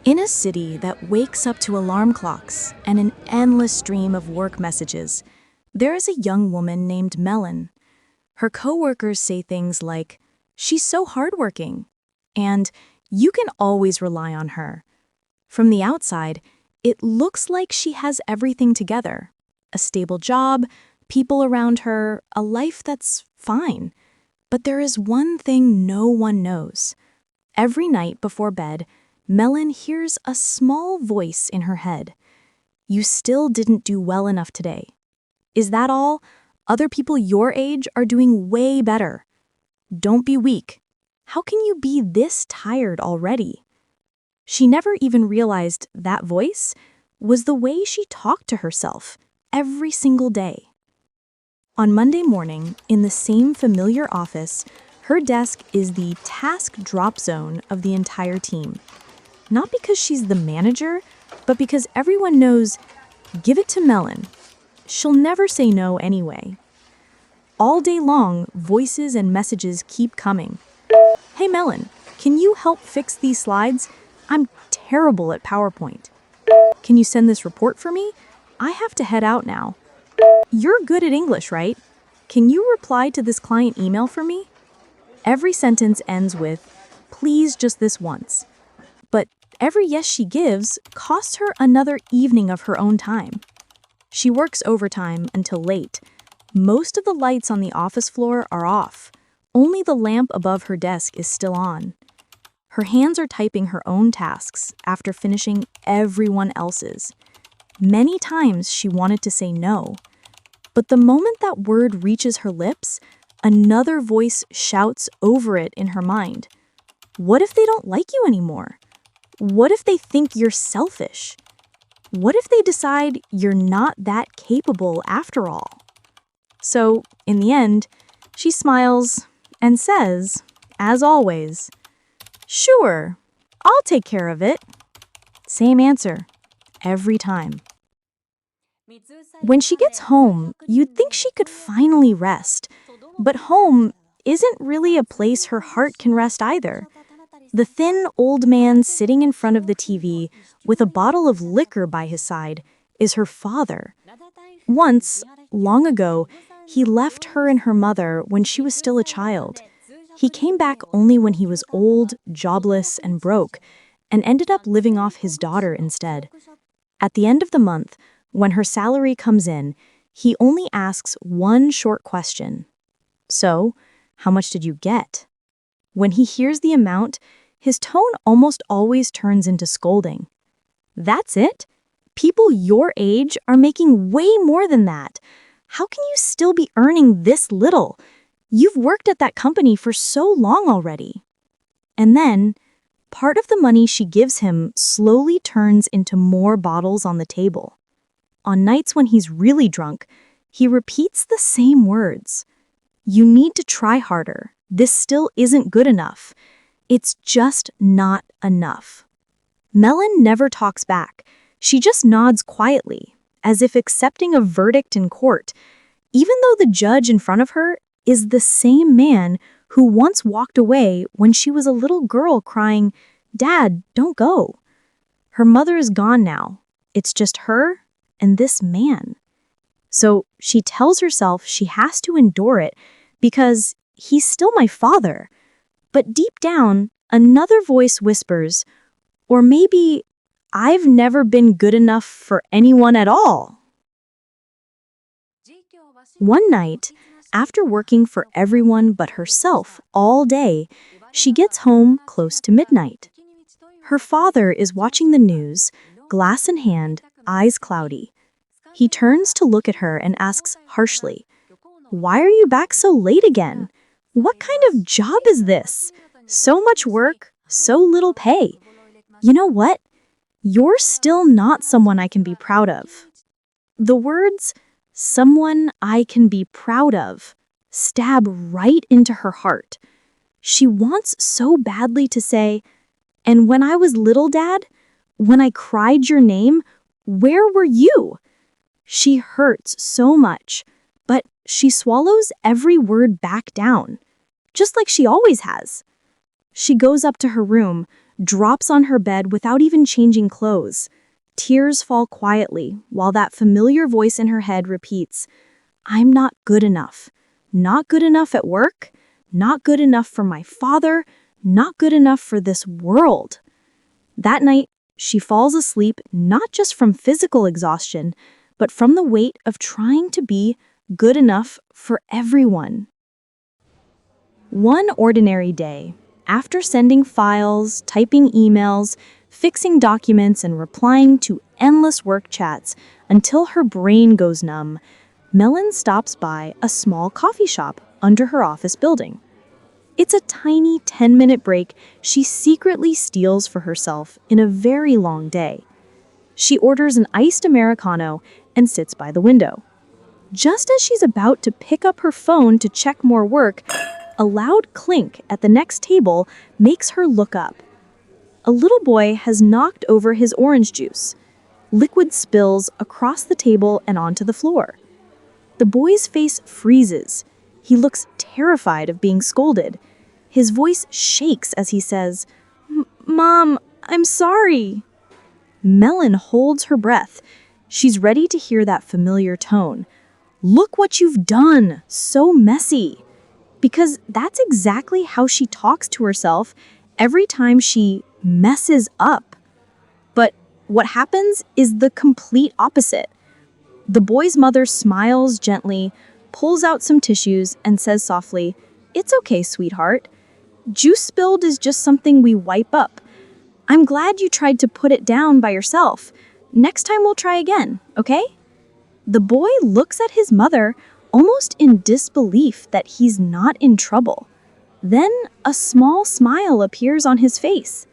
In a city that wakes up to alarm clocks and an endless stream of work messages, there is a young woman named Melon. Her coworkers say things like, "She's so hardworking," and "You can always rely on her." From the outside, it looks like she has everything together. A stable job, people around her, a life that's fine. But there is one thing no one knows. Every night before bed, Melon hears a small voice in her head. "You still didn't do well enough today. Is that all? Other people your age are doing way better. Don't be weak. How can you be this tired already?" She never even realized that voice was the way she talked to herself every single day. On Monday morning, in the same familiar office, her desk is the task drop zone of the entire team. Not because she's the manager, but because everyone knows, give it to Melon. She'll never say no anyway. All day long, voices and messages keep coming. "Hey Melon, can you help fix these slides? I'm terrible at PowerPoint. Can you send this report for me? I have to head out now. You're good at English, right? Can you reply to this client email for me?" Every sentence ends with, "Please just this once." But every yes she gives costs her another evening of her own time. She works overtime until late. Most of the lights on the office floor are off. Only the lamp above her desk is still on. Her hands are typing her own tasks after finishing everyone else's. Many times she wanted to say no. But the moment that word reaches her lips, another voice shouts over it in her mind. What if they don't like you anymore? What if they think you're selfish? What if they decide you're not that capable after all? So, in the end, she smiles and says, as always, "Sure, I'll take care of it." Same answer, every time. When she gets home, you'd think she could finally rest. But home isn't really a place her heart can rest either. The thin old man sitting in front of the TV with a bottle of liquor by his side is her father. Once, long ago, he left her and her mother when she was still a child. He came back only when he was old, jobless, and broke, and ended up living off his daughter instead. At the end of the month, when her salary comes in, he only asks one short question. "So, how much did you get?" When he hears the amount, his tone almost always turns into scolding. "That's it? People your age are making way more than that. How can you still be earning this little? You've worked at that company for so long already." And then, part of the money she gives him slowly turns into more bottles on the table. On nights when he's really drunk, he repeats the same words. "You need to try harder. This still isn't good enough. It's just not enough." Melon never talks back. She just nods quietly, as if accepting a verdict in court, even though the judge in front of her is the same man who once walked away when she was a little girl crying, "Dad, don't go." Her mother is gone now. It's just her and this man. So she tells herself she has to endure it because he's still my father. But deep down, another voice whispers, or maybe I've never been good enough for anyone at all. One night, after working for everyone but herself all day, she gets home close to midnight. Her father is watching the news, glass in hand, eyes cloudy. He turns to look at her and asks harshly, "Why are you back so late again? What kind of job is this? So much work, so little pay. You know what? You're still not someone I can be proud of." The words, "someone I can be proud of," stab right into her heart. She wants so badly to say, "And when I was little, Dad, when I cried your name, where were you?" She hurts so much, but she swallows every word back down, just like she always has. She goes up to her room, drops on her bed without even changing clothes. Tears fall quietly while that familiar voice in her head repeats, "I'm not good enough. Not good enough at work. Not good enough for my father. Not good enough for this world." That night, she falls asleep not just from physical exhaustion, but from the weight of trying to be good enough for everyone. One ordinary day, after sending files, typing emails, fixing documents, and replying to endless work chats until her brain goes numb, Melon stops by a small coffee shop under her office building. It's a tiny 10-minute break she secretly steals for herself in a very long day. She orders an iced Americano and sits by the window. Just as she's about to pick up her phone to check more work, a loud clink at the next table makes her look up. A little boy has knocked over his orange juice. Liquid spills across the table and onto the floor. The boy's face freezes. He looks terrified of being scolded. His voice shakes as he says, "Mom, I'm sorry." Melon holds her breath. She's ready to hear that familiar tone. "Look what you've done! So messy." Because that's exactly how she talks to herself every time she messes up. But what happens is the complete opposite. The boy's mother smiles gently, pulls out some tissues, and says softly, "It's okay, sweetheart. Juice spilled is just something we wipe up. I'm glad you tried to put it down by yourself. Next time we'll try again, okay?" The boy looks at his mother, almost in disbelief that he's not in trouble. Then a small smile appears on his face.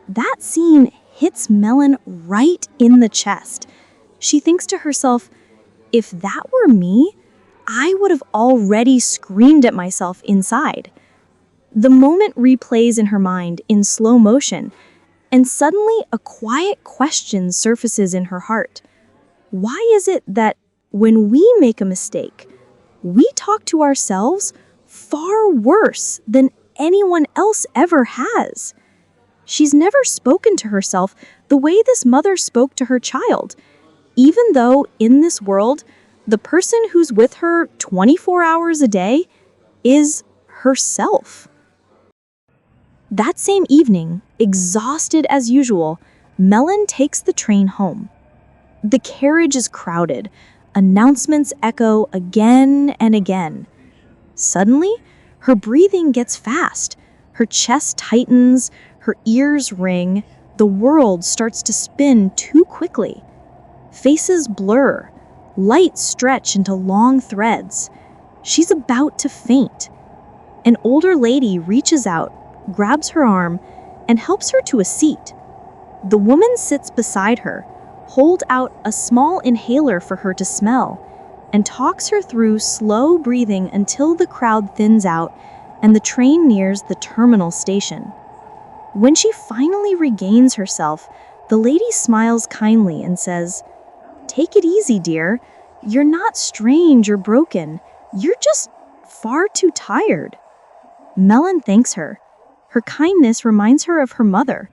That scene hits Melon right in the chest. She thinks to herself, if that were me, I would have already screamed at myself inside. The moment replays in her mind in slow motion, and suddenly a quiet question surfaces in her heart. Why is it that when we make a mistake, we talk to ourselves far worse than anyone else ever has? She's never spoken to herself the way this mother spoke to her child, even though in this world, the person who's with her 24 hours a day is herself. That same evening, exhausted as usual, Melon takes the train home. The carriage is crowded. Announcements echo again and again. Suddenly, her breathing gets fast. Her chest tightens, her ears ring. The world starts to spin too quickly. Faces blur. Lights stretch into long threads. She's about to faint. An older lady reaches out, grabs her arm, and helps her to a seat. The woman sits beside her, holds out a small inhaler for her to smell, and talks her through slow breathing until the crowd thins out and the train nears the terminal station. When she finally regains herself, the lady smiles kindly and says, "Take it easy, dear. You're not strange or broken. You're just far too tired." Melon thanks her. Her kindness reminds her of her mother.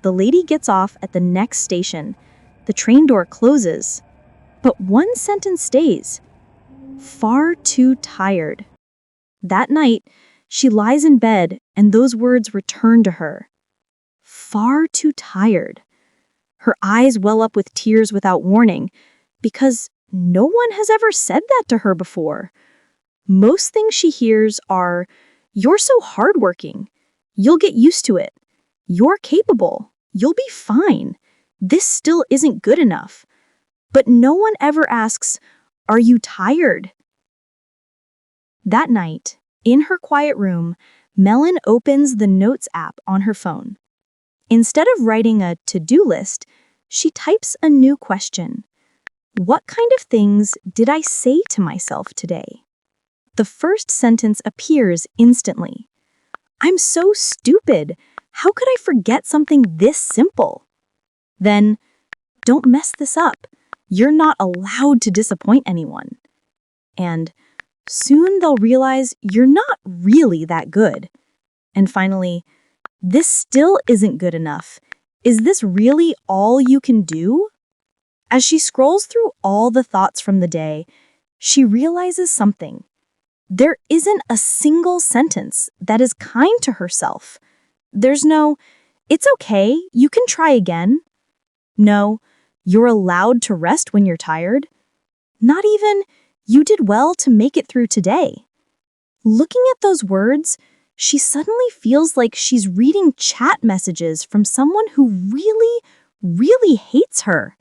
The lady gets off at the next station. The train door closes. But one sentence stays. "Far too tired." That night, she lies in bed and those words return to her. Far too tired. Her eyes well up with tears without warning, because no one has ever said that to her before. Most things she hears are, "You're so hardworking. You'll get used to it. You're capable. You'll be fine. This still isn't good enough." But no one ever asks, "Are you tired?" That night, in her quiet room, Melon opens the Notes app on her phone. Instead of writing a to-do list, she types a new question. What kind of things did I say to myself today? The first sentence appears instantly. "I'm so stupid. How could I forget something this simple?" Then, "Don't mess this up. You're not allowed to disappoint anyone." And soon they'll realize you're not really that good. And finally, This still isn't good enough. Is this really all you can do? As she scrolls through all the thoughts from the day, she realizes something. There isn't a single sentence that is kind to herself. There's no, "It's okay, you can try again." No, "You're allowed to rest when you're tired." Not even, "You did well to make it through today." Looking at those words, she suddenly feels like she's reading chat messages from someone who really, really hates her.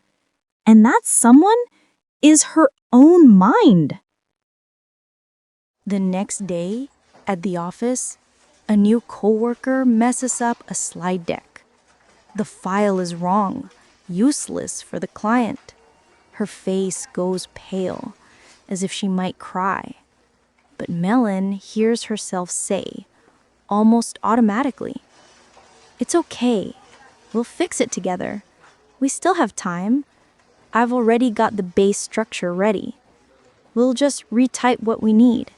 And that someone is her own mind. The next day, at the office, a new coworker messes up a slide deck. The file is wrong, useless for the client. Her face goes pale, as if she might cry. But Melon hears herself say, almost automatically, "It's okay. We'll fix it together. We still have time. I've already got the base structure ready. We'll just retype what we need.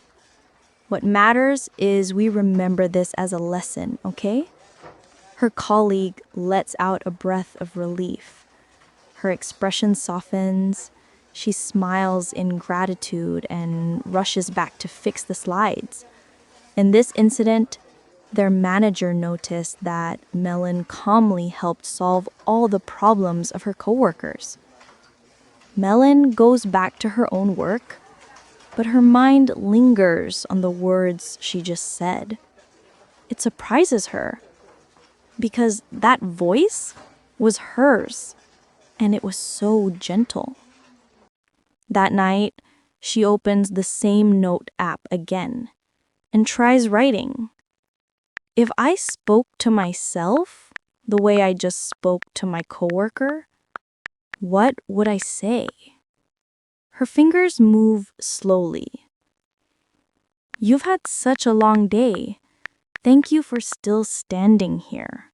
What matters is we remember this as a lesson, okay?" Her colleague lets out a breath of relief. Her expression softens. She smiles in gratitude and rushes back to fix the slides. In this incident, their manager noticed that Melon calmly helped solve all the problems of her coworkers. Melon goes back to her own work, but her mind lingers on the words she just said. It surprises her, because that voice was hers, and it was so gentle. That night, she opens the same note app again and tries writing. If I spoke to myself the way I just spoke to my coworker, what would I say? Her fingers move slowly. "You've had such a long day. Thank you for still standing here.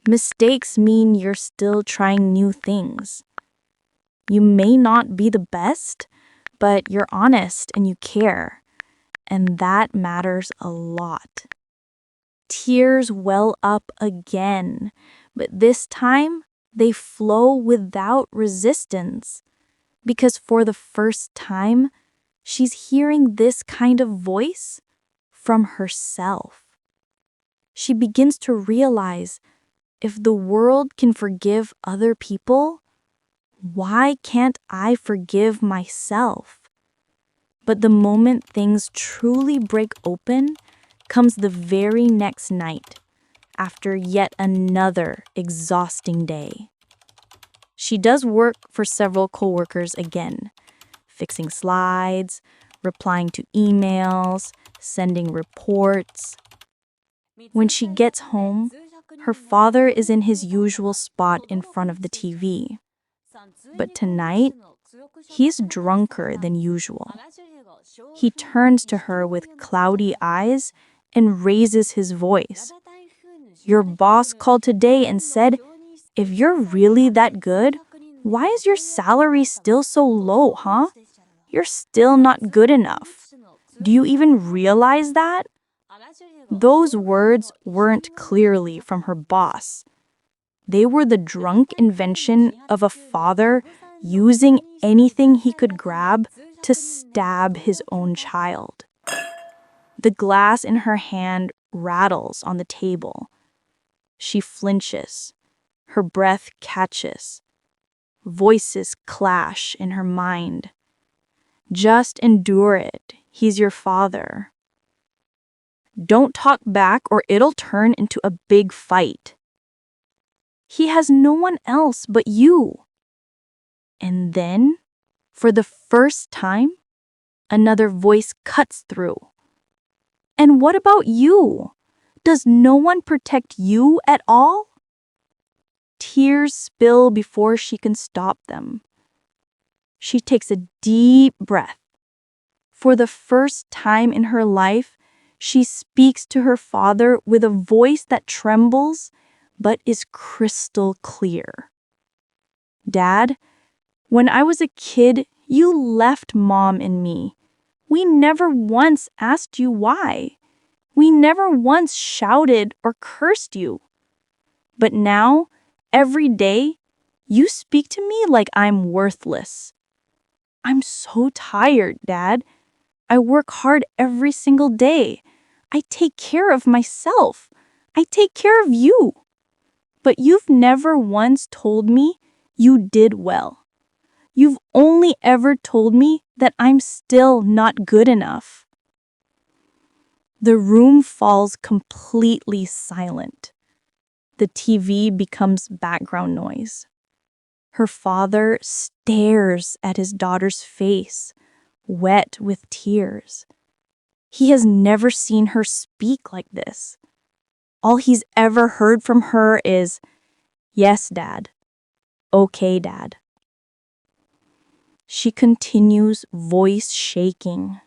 Mistakes mean you're still trying new things. You may not be the best, but you're honest and you care. And that matters a lot." Tears well up again, but this time they flow without resistance. Because for the first time, she's hearing this kind of voice from herself. She begins to realize, if the world can forgive other people, why can't I forgive myself? But the moment things truly break open comes the very next night, after yet another exhausting day. She does work for several coworkers again, fixing slides, replying to emails, sending reports. When she gets home, her father is in his usual spot in front of the TV. But tonight, he's drunker than usual. He turns to her with cloudy eyes and raises his voice. "Your boss called today and said, if you're really that good, why is your salary still so low, huh? You're still not good enough. Do you even realize that?" Those words weren't clearly from her boss. They were the drunk invention of a father using anything he could grab to stab his own child. The glass in her hand rattles on the table. She flinches. Her breath catches. Voices clash in her mind. "Just endure it. He's your father. Don't talk back or it'll turn into a big fight. He has no one else but you." And then, for the first time, another voice cuts through. "And what about you? Does no one protect you at all?" Tears spill before she can stop them. She takes a deep breath. For the first time in her life, she speaks to her father with a voice that trembles but is crystal clear. "Dad, when I was a kid, you left Mom and me. We never once asked you why. We never once shouted or cursed you. But now, every day, you speak to me like I'm worthless. I'm so tired, Dad. I work hard every single day. I take care of myself. I take care of you. But you've never once told me you did well. You've only ever told me that I'm still not good enough. The room falls completely silent. The TV becomes background noise. Her father stares at his daughter's face, wet with tears. He has never seen her speak like this. All he's ever heard from her is, "Yes, Dad. Okay, Dad." She continues, voice shaking.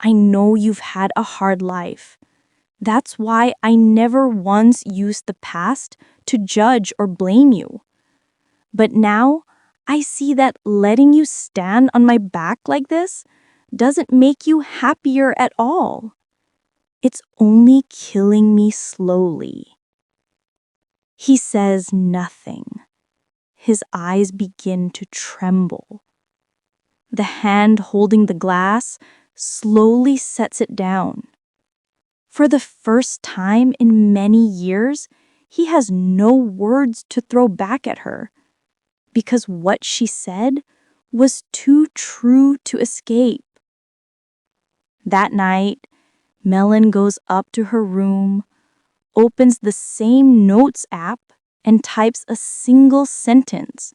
"I know you've had a hard life. That's why I never once used the past to judge or blame you. But now I see that letting you stand on my back like this doesn't make you happier at all. It's only killing me slowly." He says nothing. His eyes begin to tremble. The hand holding the glass slowly sets it down. For the first time in many years, he has no words to throw back at her, because what she said was too true to escape. That night, Melon goes up to her room, opens the same notes app, and types a single sentence.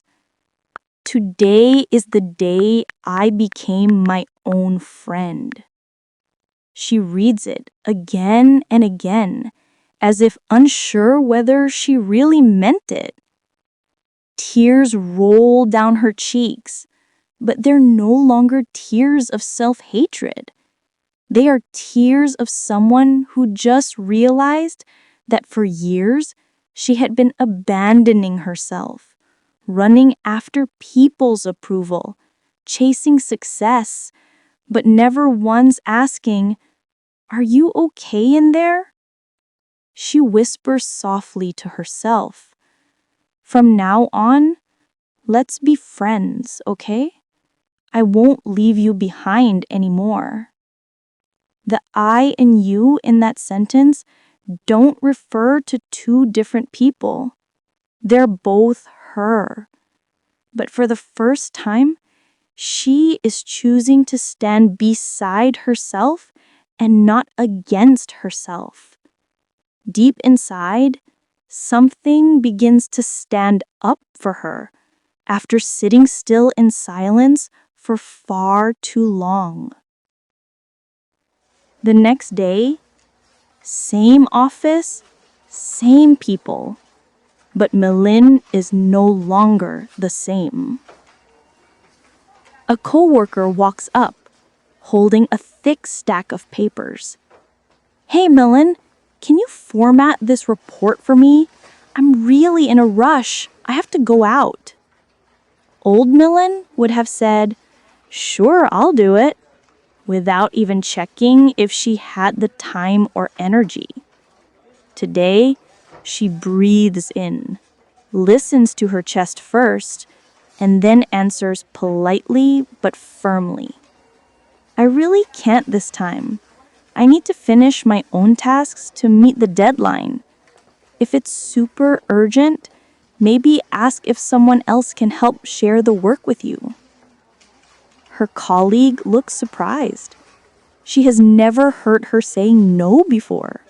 "Today is the day I became my own friend." She reads it again and again, as if unsure whether she really meant it. Tears roll down her cheeks, but they're no longer tears of self-hatred. They are tears of someone who just realized that for years she had been abandoning herself, running after people's approval, chasing success, but never once asking, "Are you okay in there?" She whispers softly to herself, "From now on, let's be friends, okay? I won't leave you behind anymore." The I and you in that sentence don't refer to two different people. They're both her. But for the first time, she is choosing to stand beside herself and not against herself. Deep inside, something begins to stand up for her after sitting still in silence for far too long. The next day, same office, same people, but Melin is no longer the same. A coworker walks up, holding a thick stack of papers. "Hey, Melin, can you format this report for me? I'm really in a rush. I have to go out." Old Melin would have said, "Sure, I'll do it," without even checking if she had the time or energy. Today, she breathes in, listens to her chest first, and then answers politely but firmly. "I really can't this time. I need to finish my own tasks to meet the deadline. If it's super urgent, maybe ask if someone else can help share the work with you." Her colleague looks surprised. She has never heard her say no before.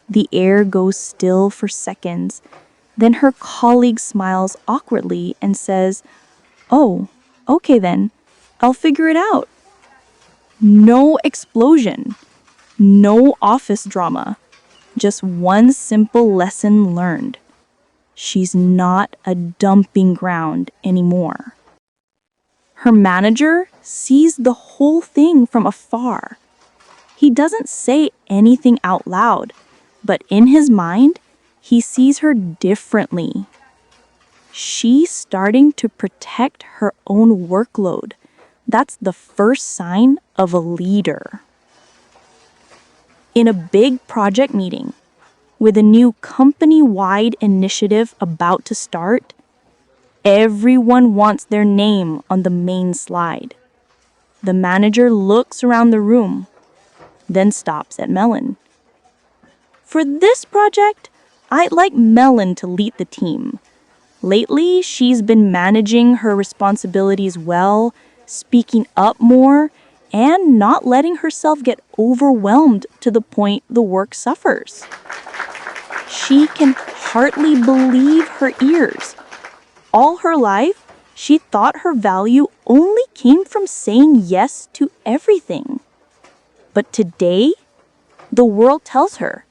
The air goes still for seconds. Then her colleague smiles awkwardly and says, "Oh, okay then. I'll figure it out." No explosion. No office drama. Just one simple lesson learned. She's not a dumping ground anymore. Her manager sees the whole thing from afar. He doesn't say anything out loud, but in his mind, he sees her differently. She's starting to protect her own workload. That's the first sign of a leader. In a big project meeting, with a new company-wide initiative about to start, everyone wants their name on the main slide. The manager looks around the room, then stops at Melon. For this project, I'd like Melon to lead the team. Lately, she's been managing her responsibilities well, speaking up more, and not letting herself get overwhelmed to the point the work suffers. She can hardly believe her ears. All her life, she thought her value only came from saying yes to everything. But today, the world tells her,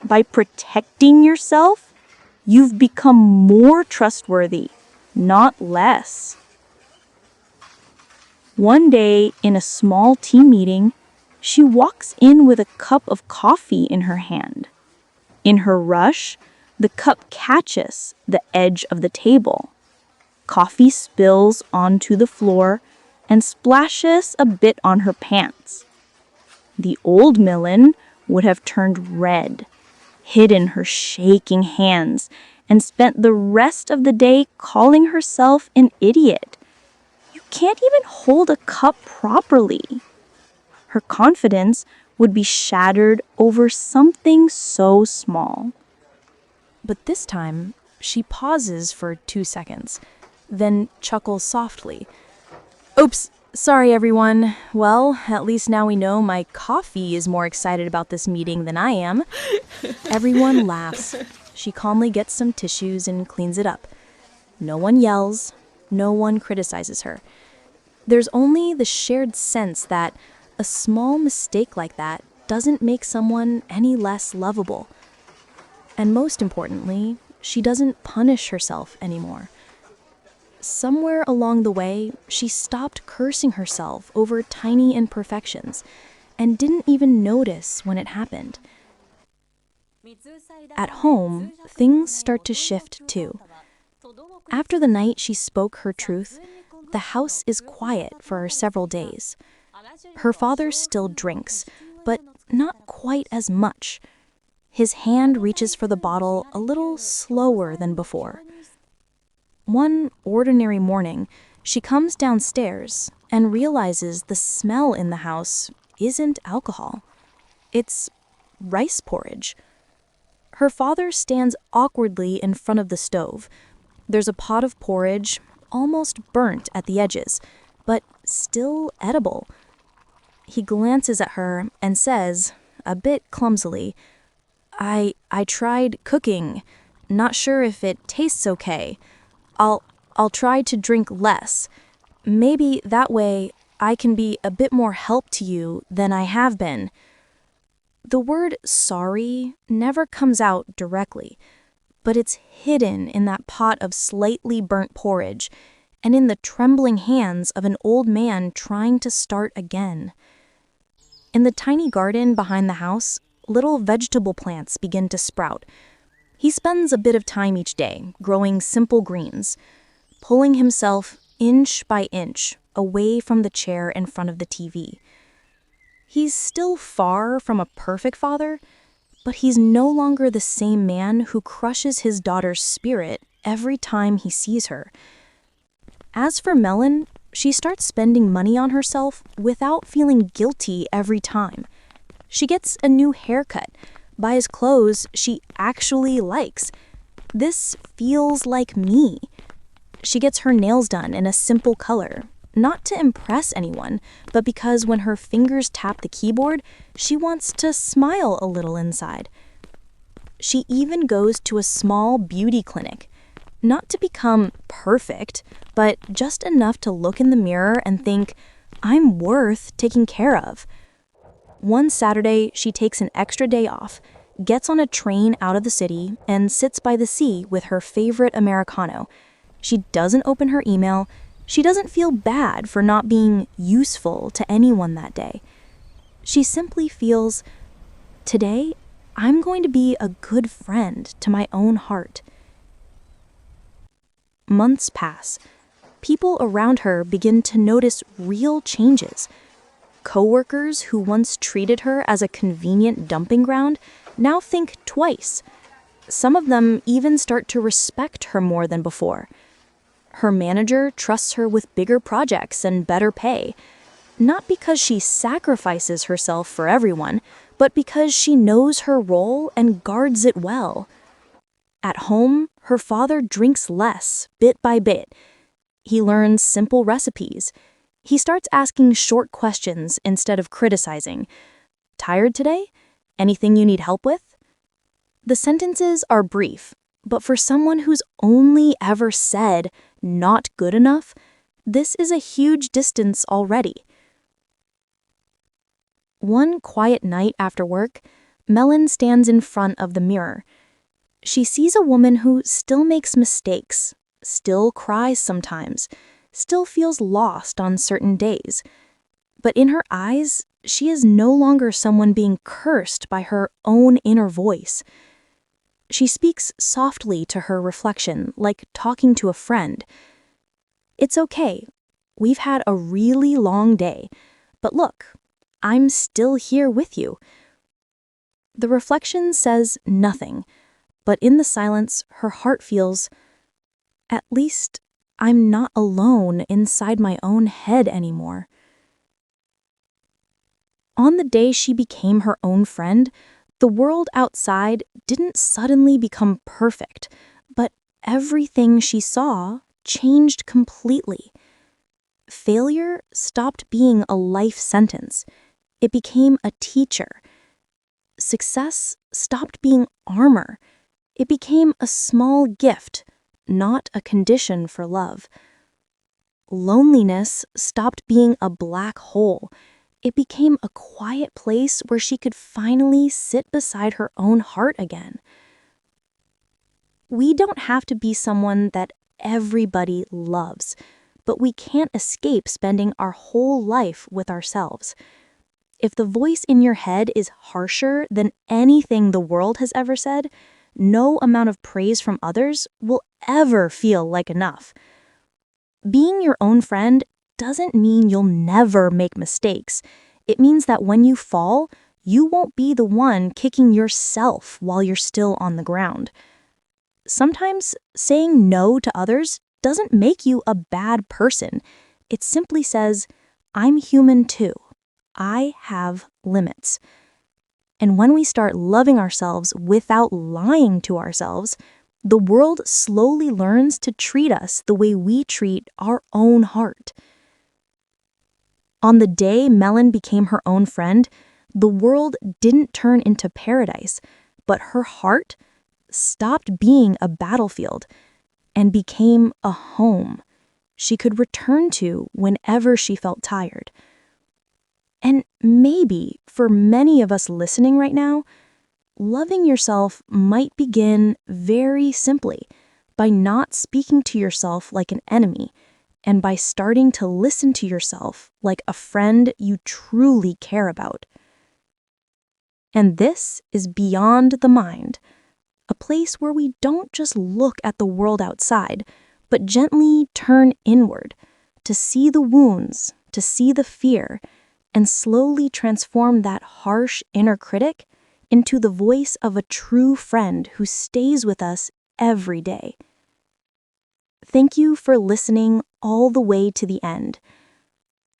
by protecting yourself, you've become more trustworthy, not less. One day, in a small team meeting, she walks in with a cup of coffee in her hand. In her rush, the cup catches the edge of the table. Coffee spills onto the floor and splashes a bit on her pants. The old Millen would have turned red, hidden her shaking hands, and spent the rest of the day calling herself an idiot. You can't even hold a cup properly. Her confidence would be shattered over something so small. But this time, she pauses for 2 seconds, then chuckles softly. Oops, sorry everyone. Well, at least now we know my coffee is more excited about this meeting than I am. Everyone laughs. She calmly gets some tissues and cleans it up. No one yells. No one criticizes her. There's only the shared sense that a small mistake like that doesn't make someone any less lovable. And most importantly, she doesn't punish herself anymore. Somewhere along the way, she stopped cursing herself over tiny imperfections and didn't even notice when it happened. At home, things start to shift too. After the night she spoke her truth, the house is quiet for several days. Her father still drinks, but not quite as much. His hand reaches for the bottle a little slower than before. One ordinary morning, she comes downstairs and realizes the smell in the house isn't alcohol. It's rice porridge. Her father stands awkwardly in front of the stove. There's a pot of porridge, almost burnt at the edges, but still edible. He glances at her and says, a bit clumsily, I tried cooking. Not sure if it tastes okay. I'll try to drink less. Maybe that way I can be a bit more help to you than I have been. The word sorry never comes out directly, but it's hidden in that pot of slightly burnt porridge and in the trembling hands of an old man trying to start again. In the tiny garden behind the house, little vegetable plants begin to sprout. He spends a bit of time each day growing simple greens, pulling himself inch by inch away from the chair in front of the TV. He's still far from a perfect father, but he's no longer the same man who crushes his daughter's spirit every time he sees her. As for Melon, she starts spending money on herself without feeling guilty every time. She gets a new haircut, buys clothes she actually likes. This feels like me. She gets her nails done in a simple color, not to impress anyone, but because when her fingers tap the keyboard, she wants to smile a little inside. She even goes to a small beauty clinic, not to become perfect, but just enough to look in the mirror and think, I'm worth taking care of. One Saturday, she takes an extra day off, gets on a train out of the city, and sits by the sea with her favorite Americano. She doesn't open her email. She doesn't feel bad for not being useful to anyone that day. She simply feels, today, I'm going to be a good friend to my own heart. Months pass. People around her begin to notice real changes. Coworkers who once treated her as a convenient dumping ground now think twice. Some of them even start to respect her more than before. Her manager trusts her with bigger projects and better pay, not because she sacrifices herself for everyone, but because she knows her role and guards it well. At home, her father drinks less, bit by bit. He learns simple recipes. He starts asking short questions instead of criticizing. Tired today? Anything you need help with? The sentences are brief, but for someone who's only ever said, "not good enough," this is a huge distance already. One quiet night after work, Melon stands in front of the mirror. She sees a woman who still makes mistakes, still cries sometimes, still feels lost on certain days. But in her eyes, she is no longer someone being cursed by her own inner voice. She speaks softly to her reflection, like talking to a friend. "It's okay. We've had a really long day. But look, I'm still here with you." The reflection says nothing, but in the silence, her heart feels, "At least I'm not alone inside my own head anymore." On the day she became her own friend, the world outside didn't suddenly become perfect, but everything she saw changed completely. Failure stopped being a life sentence. It became a teacher. Success stopped being armor. It became a small gift, not a condition for love. Loneliness stopped being a black hole. It became a quiet place where she could finally sit beside her own heart again. We don't have to be someone that everybody loves, but we can't escape spending our whole life with ourselves. If the voice in your head is harsher than anything the world has ever said, no amount of praise from others will ever feel like enough. Being your own friend doesn't mean you'll never make mistakes. It means that when you fall, you won't be the one kicking yourself while you're still on the ground. Sometimes saying no to others doesn't make you a bad person. It simply says, "I'm human too. I have limits." And when we start loving ourselves without lying to ourselves, the world slowly learns to treat us the way we treat our own heart. On the day Melon became her own friend, the world didn't turn into paradise, but her heart stopped being a battlefield and became a home she could return to whenever she felt tired. And maybe for many of us listening right now, loving yourself might begin very simply by not speaking to yourself like an enemy and by starting to listen to yourself like a friend you truly care about. And this is Beyond the Mind, a place where we don't just look at the world outside, but gently turn inward to see the wounds, to see the fear, and slowly transform that harsh inner critic into the voice of a true friend who stays with us every day. Thank you for listening all the way to the end.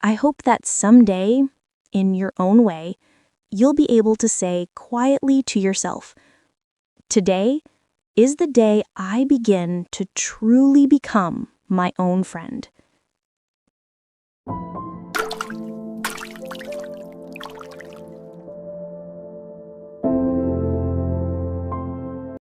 I hope that someday, in your own way, you'll be able to say quietly to yourself, "Today is the day I begin to truly become my own friend."